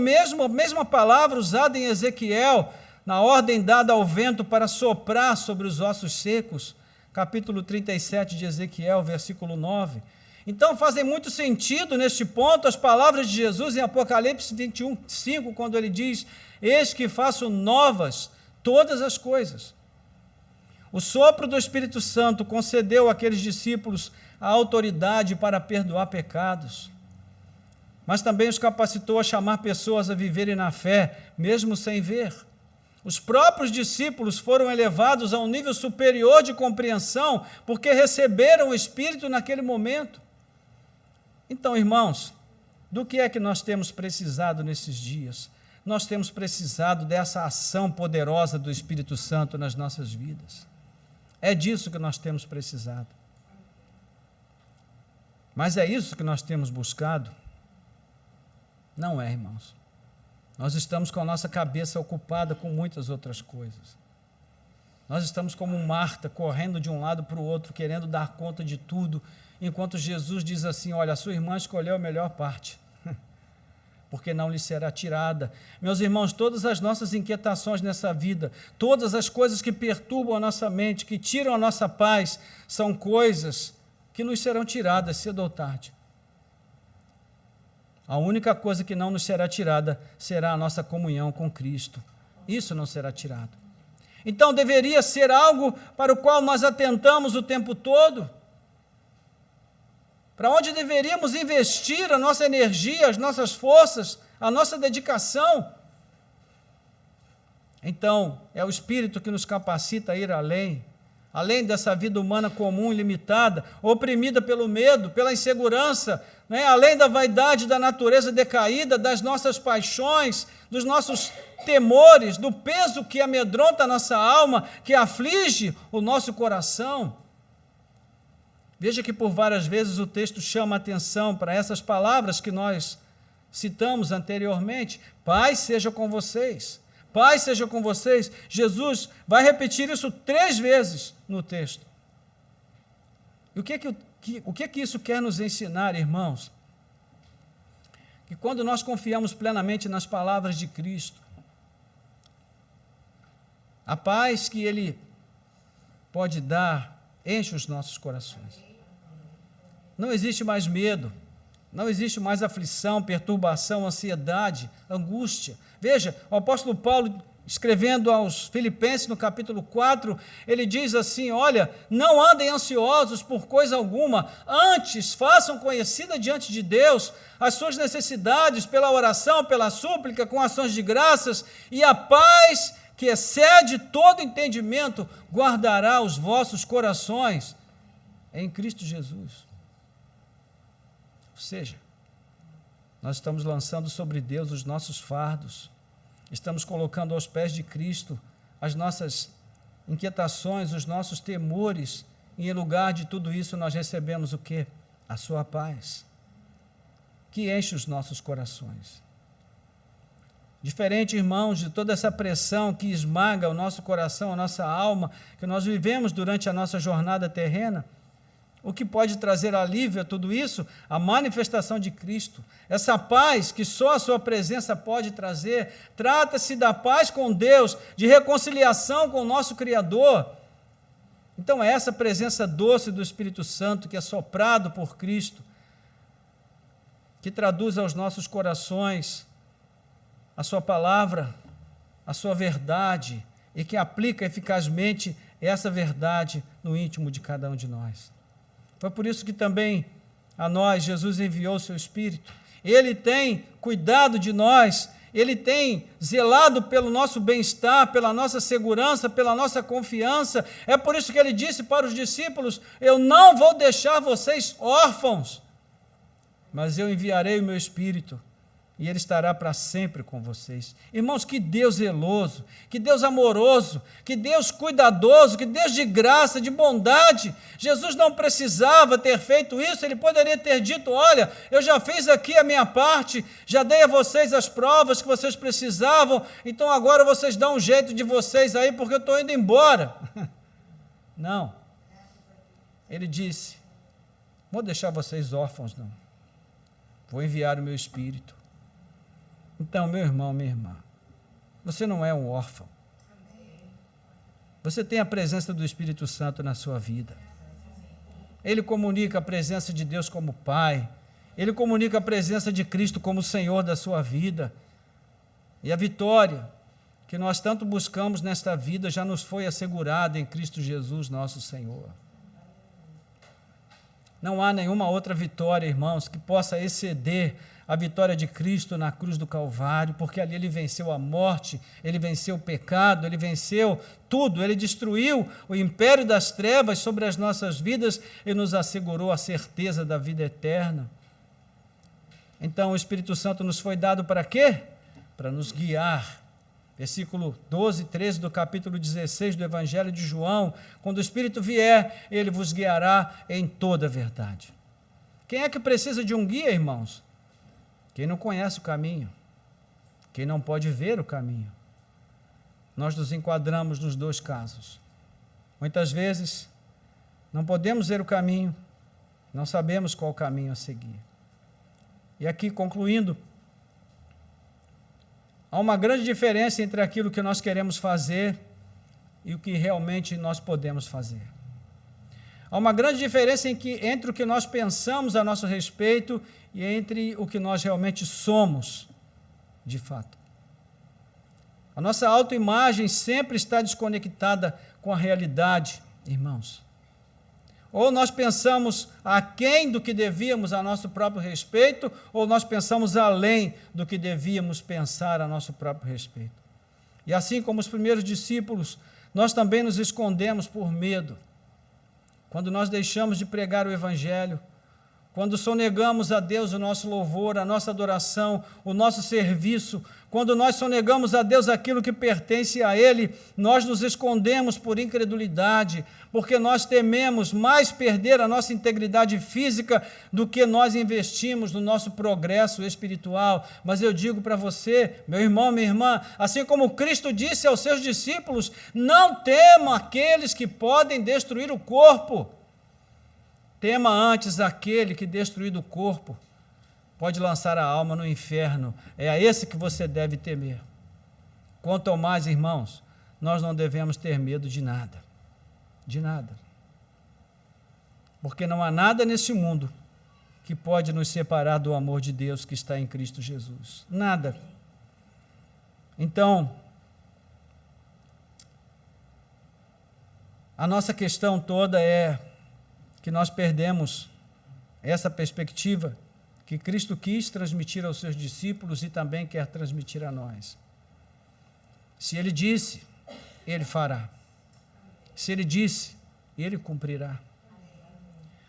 mesma palavra usada em Ezequiel, na ordem dada ao vento para soprar sobre os ossos secos, capítulo 37 de Ezequiel, versículo 9. Então fazem muito sentido neste ponto as palavras de Jesus em Apocalipse 21, 5, quando ele diz, eis que faço novas todas as coisas. O sopro do Espírito Santo concedeu àqueles discípulos a autoridade para perdoar pecados, mas também os capacitou a chamar pessoas a viverem na fé, mesmo sem ver. Os próprios discípulos foram elevados a um nível superior de compreensão, porque receberam o Espírito naquele momento. Então, irmãos, do que é que nós temos precisado nesses dias? Nós temos precisado dessa ação poderosa do Espírito Santo nas nossas vidas. É disso que nós temos precisado. Mas é isso que nós temos buscado? Não é, irmãos. Nós estamos com a nossa cabeça ocupada com muitas outras coisas. Nós estamos como Marta, correndo de um lado para o outro, querendo dar conta de tudo, enquanto Jesus diz assim, olha, a sua irmã escolheu a melhor parte, porque não lhe será tirada. Meus irmãos, todas as nossas inquietações nessa vida, todas as coisas que perturbam a nossa mente, que tiram a nossa paz, são coisas que nos serão tiradas cedo ou tarde. A única coisa que não nos será tirada será a nossa comunhão com Cristo. Isso não será tirado. Então, deveria ser algo para o qual nós atentamos o tempo todo, para onde deveríamos investir a nossa energia, as nossas forças, a nossa dedicação. Então, é o Espírito que nos capacita a ir além dessa vida humana comum e limitada, oprimida pelo medo, pela insegurança, além da vaidade da natureza decaída, das nossas paixões, dos nossos temores, do peso que amedronta a nossa alma, que aflige o nosso coração. Veja que por várias vezes o texto chama a atenção para essas palavras que nós citamos anteriormente. Paz seja com vocês. Paz seja com vocês. Jesus vai repetir isso 3 vezes no texto. E o que isso quer nos ensinar, irmãos? Que quando nós confiamos plenamente nas palavras de Cristo, a paz que Ele pode dar enche os nossos corações. Não existe mais medo, não existe mais aflição, perturbação, ansiedade, angústia. Veja, o apóstolo Paulo, escrevendo aos Filipenses, no capítulo 4, ele diz assim, olha, não andem ansiosos por coisa alguma, antes façam conhecida diante de Deus as suas necessidades pela oração, pela súplica, com ações de graças, e a paz que excede todo entendimento guardará os vossos corações em Cristo Jesus. Ou seja, nós estamos lançando sobre Deus os nossos fardos, estamos colocando aos pés de Cristo as nossas inquietações, os nossos temores, e em lugar de tudo isso nós recebemos o quê? A sua paz, que enche os nossos corações. Diferente, irmãos, de toda essa pressão que esmaga o nosso coração, a nossa alma, que nós vivemos durante a nossa jornada terrena, o que pode trazer alívio a tudo isso? A manifestação de Cristo. Essa paz que só a sua presença pode trazer. Trata-se da paz com Deus, de reconciliação com o nosso Criador. Então é essa presença doce do Espírito Santo que é soprado por Cristo, que traduz aos nossos corações a sua palavra, a sua verdade, e que aplica eficazmente essa verdade no íntimo de cada um de nós. Foi por isso que também a nós Jesus enviou o seu Espírito. Ele tem cuidado de nós, Ele tem zelado pelo nosso bem-estar, pela nossa segurança, pela nossa confiança. É por isso que Ele disse para os discípulos, eu não vou deixar vocês órfãos, mas eu enviarei o meu Espírito, e Ele estará para sempre com vocês. Irmãos, que Deus zeloso, que Deus amoroso, que Deus cuidadoso, que Deus de graça, de bondade. Jesus não precisava ter feito isso, Ele poderia ter dito, olha, eu já fiz aqui a minha parte, já dei a vocês as provas que vocês precisavam, então agora vocês dão um jeito de vocês aí, porque eu estou indo embora. Não. Ele disse, vou deixar vocês órfãos, não. Vou enviar o meu Espírito. Então, meu irmão, minha irmã, você não é um órfão. Você tem a presença do Espírito Santo na sua vida. Ele comunica a presença de Deus como Pai. Ele comunica a presença de Cristo como Senhor da sua vida. E a vitória que nós tanto buscamos nesta vida já nos foi assegurada em Cristo Jesus, nosso Senhor. Não há nenhuma outra vitória, irmãos, que possa exceder a vitória de Cristo na cruz do Calvário, porque ali Ele venceu a morte, Ele venceu o pecado, Ele venceu tudo, Ele destruiu o império das trevas sobre as nossas vidas e nos assegurou a certeza da vida eterna. Então o Espírito Santo nos foi dado para quê? Para nos guiar. Versículo 12 e 13 do capítulo 16 do Evangelho de João, quando o Espírito vier, Ele vos guiará em toda a verdade. Quem é que precisa de um guia, irmãos? Quem não conhece o caminho, quem não pode ver o caminho. Nós nos enquadramos nos 2 casos. Muitas vezes, não podemos ver o caminho, não sabemos qual caminho a seguir. E aqui, concluindo, há uma grande diferença entre aquilo que nós queremos fazer e o que realmente nós podemos fazer. Há uma grande diferença entre o que nós pensamos a nosso respeito e entre o que nós realmente somos, de fato. A nossa autoimagem sempre está desconectada com a realidade, irmãos. Ou nós pensamos aquém do que devíamos a nosso próprio respeito, ou nós pensamos além do que devíamos pensar a nosso próprio respeito. E assim como os primeiros discípulos, nós também nos escondemos por medo. Quando nós deixamos de pregar o Evangelho, quando sonegamos a Deus o nosso louvor, a nossa adoração, o nosso serviço, Quando nós sonegamos a Deus aquilo que pertence a Ele, nós nos escondemos por incredulidade, porque nós tememos mais perder a nossa integridade física do que nós investimos no nosso progresso espiritual. Mas eu digo para você, meu irmão, minha irmã, assim como Cristo disse aos seus discípulos, não tema aqueles que podem destruir o corpo. Tema antes aquele que, destruído o corpo, pode lançar a alma no inferno. É a esse que você deve temer. Quanto ao mais, irmãos, nós não devemos ter medo de nada. De nada. Porque não há nada nesse mundo que pode nos separar do amor de Deus que está em Cristo Jesus. Nada. Então, a nossa questão toda é que nós perdemos essa perspectiva que Cristo quis transmitir aos seus discípulos e também quer transmitir a nós. Se Ele disse, Ele fará. Se Ele disse, Ele cumprirá.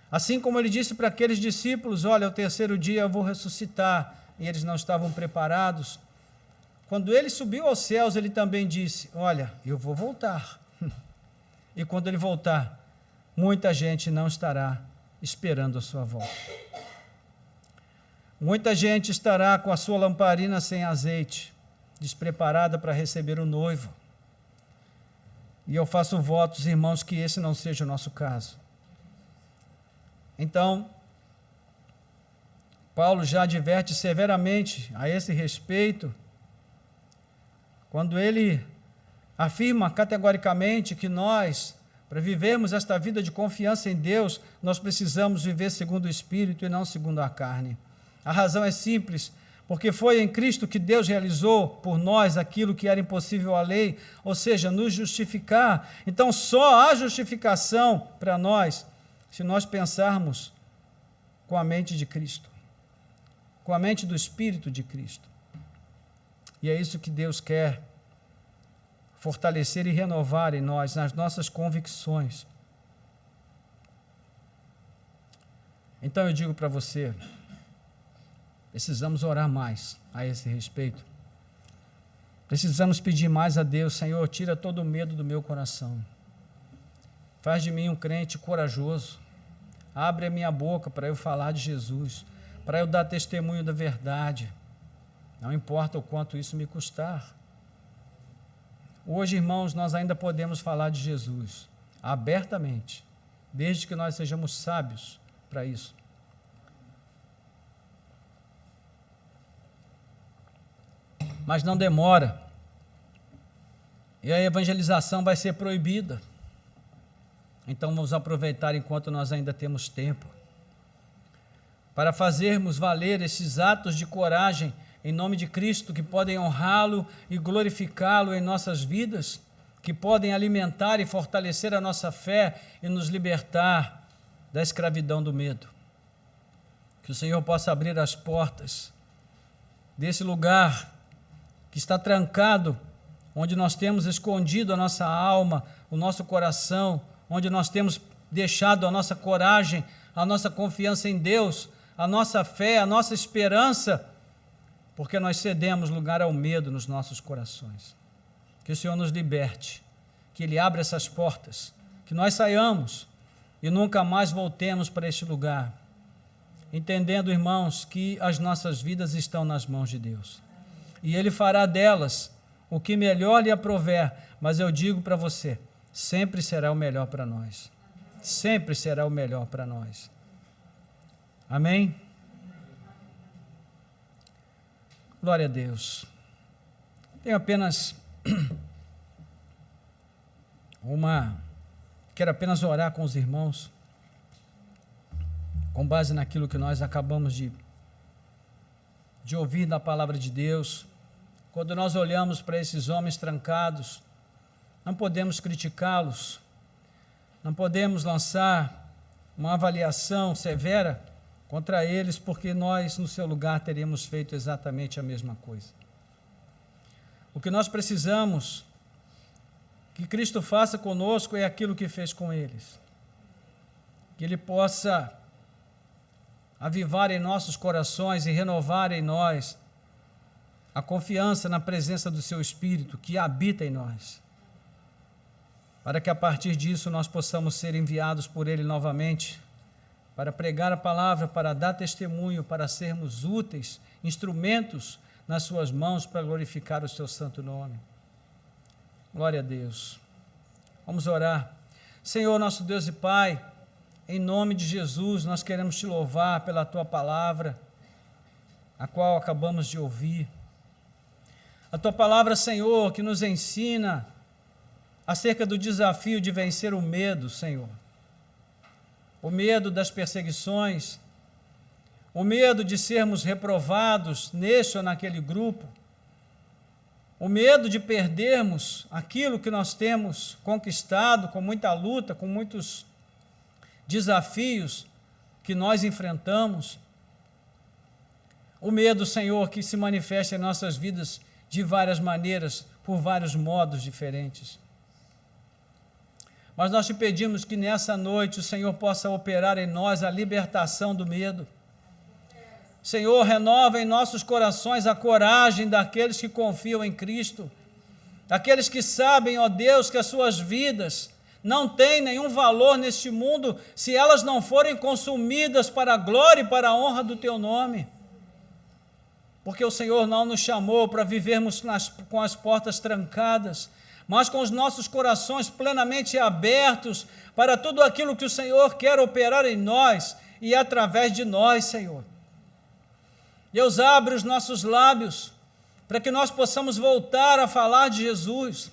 Assim como Ele disse para aqueles discípulos, olha, ao terceiro dia eu vou ressuscitar, e eles não estavam preparados. Quando Ele subiu aos céus, Ele também disse, olha, eu vou voltar. E quando Ele voltar, muita gente não estará esperando a sua volta. Muita gente estará com a sua lamparina sem azeite, despreparada para receber o noivo. E eu faço votos, irmãos, que esse não seja o nosso caso. Então, Paulo já adverte severamente a esse respeito, quando ele afirma categoricamente que nós, para vivermos esta vida de confiança em Deus, nós precisamos viver segundo o Espírito e não segundo a carne. A razão é simples, porque foi em Cristo que Deus realizou por nós aquilo que era impossível à lei, ou seja, nos justificar. Então, só há justificação para nós se nós pensarmos com a mente de Cristo, com a mente do Espírito de Cristo. E é isso que Deus quer fortalecer e renovar em nós, nas nossas convicções. Então eu digo para você, precisamos orar mais a esse respeito. Precisamos pedir mais a Deus, Senhor, tira todo o medo do meu coração. Faz de mim um crente corajoso. Abre a minha boca para eu falar de Jesus, para eu dar testemunho da verdade. Não importa o quanto isso me custar. Hoje, irmãos, nós ainda podemos falar de Jesus abertamente, desde que nós sejamos sábios para isso. Mas não demora. E a evangelização vai ser proibida. Então vamos aproveitar enquanto nós ainda temos tempo, para fazermos valer esses atos de coragem em nome de Cristo, que podem honrá-lo e glorificá-lo em nossas vidas, que podem alimentar e fortalecer a nossa fé e nos libertar da escravidão do medo. Que o Senhor possa abrir as portas desse lugar que está trancado, onde nós temos escondido a nossa alma, o nosso coração, onde nós temos deixado a nossa coragem, a nossa confiança em Deus, a nossa fé, a nossa esperança, porque nós cedemos lugar ao medo nos nossos corações. Que o Senhor nos liberte, que Ele abra essas portas, que nós saiamos e nunca mais voltemos para este lugar, entendendo, irmãos, que as nossas vidas estão nas mãos de Deus. E Ele fará delas o que melhor lhe aprouver, mas eu digo para você, sempre será o melhor para nós. Sempre será o melhor para nós. Amém? Glória a Deus. Tenho apenas quero apenas orar com os irmãos, com base naquilo que nós acabamos de ouvir da palavra de Deus. Quando nós olhamos para esses homens trancados, não podemos criticá-los, não podemos lançar uma avaliação severa contra eles, porque nós, no seu lugar, teríamos feito exatamente a mesma coisa. O que nós precisamos que Cristo faça conosco é aquilo que fez com eles. Que Ele possa avivar em nossos corações e renovar em nós a confiança na presença do Seu Espírito que habita em nós, para que a partir disso nós possamos ser enviados por Ele novamente, para pregar a palavra, para dar testemunho, para sermos úteis, instrumentos nas Suas mãos para glorificar o Seu santo nome. Glória a Deus. Vamos orar. Senhor, nosso Deus e Pai, em nome de Jesus, nós queremos Te louvar pela Tua palavra, a qual acabamos de ouvir. A Tua palavra, Senhor, que nos ensina acerca do desafio de vencer o medo, Senhor. O medo das perseguições, o medo de sermos reprovados neste ou naquele grupo, o medo de perdermos aquilo que nós temos conquistado com muita luta, com muitos desafios que nós enfrentamos. O medo, Senhor, que se manifesta em nossas vidas de várias maneiras, por vários modos diferentes. Mas nós Te pedimos que nessa noite o Senhor possa operar em nós a libertação do medo. Senhor, renova em nossos corações a coragem daqueles que confiam em Cristo, daqueles que sabem, ó Deus, que as suas vidas não têm nenhum valor neste mundo se elas não forem consumidas para a glória e para a honra do Teu nome. Porque o Senhor não nos chamou para vivermos com as portas trancadas, mas com os nossos corações plenamente abertos para tudo aquilo que o Senhor quer operar em nós e através de nós, Senhor. Deus, abre os nossos lábios para que nós possamos voltar a falar de Jesus.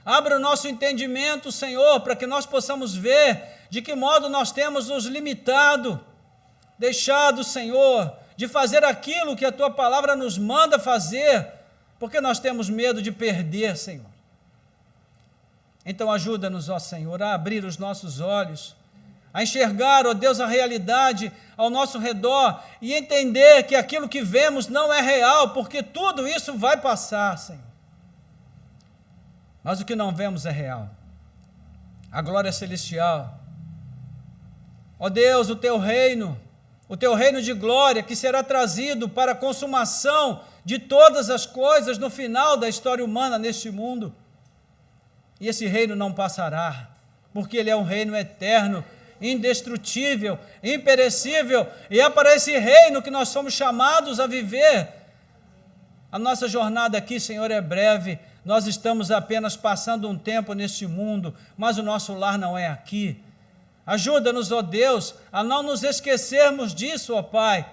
Abra o nosso entendimento, Senhor, para que nós possamos ver de que modo nós temos nos limitado, deixado, Senhor, de fazer aquilo que a Tua palavra nos manda fazer, porque nós temos medo de perder, Senhor. Então ajuda-nos, ó Senhor, a abrir os nossos olhos, a enxergar, ó Deus, a realidade ao nosso redor e entender que aquilo que vemos não é real, porque tudo isso vai passar, Senhor. Mas o que não vemos é real. A glória celestial. Ó Deus, o Teu reino de glória que será trazido para a consumação de todas as coisas no final da história humana neste mundo. E esse reino não passará, porque ele é um reino eterno, indestrutível, imperecível, e é para esse reino que nós somos chamados a viver. A nossa jornada aqui, Senhor, é breve, nós estamos apenas passando um tempo neste mundo, mas o nosso lar não é aqui. Ajuda-nos, ó Deus, a não nos esquecermos disso, ó Pai,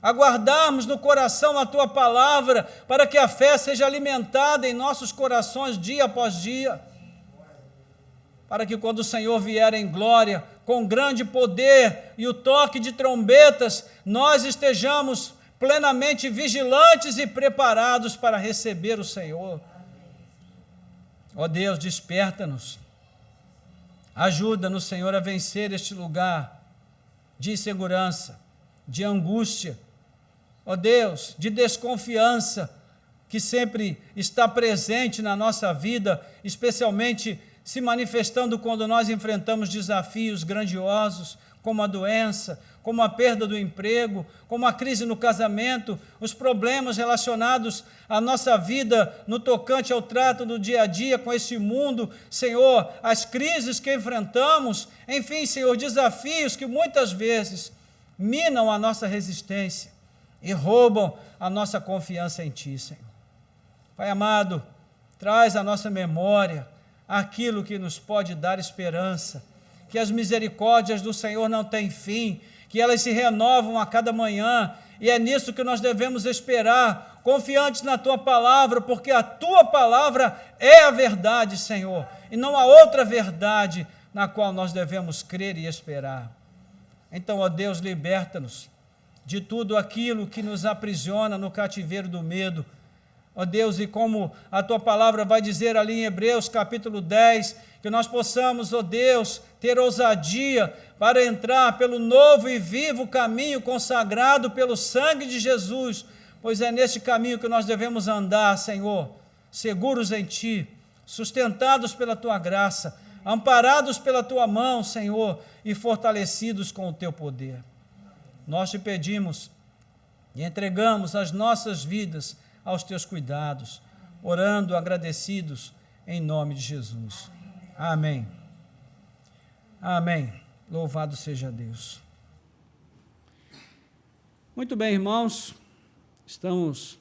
a guardarmos no coração a Tua palavra, para que a fé seja alimentada em nossos corações dia após dia, para que quando o Senhor vier em glória, com grande poder e o toque de trombetas, nós estejamos plenamente vigilantes e preparados para receber o Senhor. Ó Deus, desperta-nos, ajuda-nos, Senhor, a vencer este lugar de insegurança, de angústia, ó Deus, de desconfiança, que sempre está presente na nossa vida, especialmente se manifestando quando nós enfrentamos desafios grandiosos, como a doença, como a perda do emprego, como a crise no casamento, os problemas relacionados à nossa vida no tocante ao trato do dia a dia com este mundo, Senhor, as crises que enfrentamos, enfim, Senhor, desafios que muitas vezes minam a nossa resistência e roubam a nossa confiança em Ti, Senhor. Pai amado, traz à nossa memória aquilo que nos pode dar esperança, que as misericórdias do Senhor não têm fim, que elas se renovam a cada manhã, e é nisso que nós devemos esperar, confiantes na Tua palavra, porque a Tua palavra é a verdade, Senhor, e não há outra verdade na qual nós devemos crer e esperar. Então, ó Deus, liberta-nos de tudo aquilo que nos aprisiona no cativeiro do medo. Ó Deus, e como a Tua palavra vai dizer ali em Hebreus capítulo 10, que nós possamos, ó Deus, ter ousadia para entrar pelo novo e vivo caminho consagrado pelo sangue de Jesus, pois é neste caminho que nós devemos andar, Senhor, seguros em Ti, sustentados pela Tua graça, amparados pela Tua mão, Senhor, e fortalecidos com o Teu poder. Nós Te pedimos e entregamos as nossas vidas aos teus cuidados, orando agradecidos em nome de Jesus. Amém. Amém. Louvado seja Deus. Muito bem, irmãos, estamos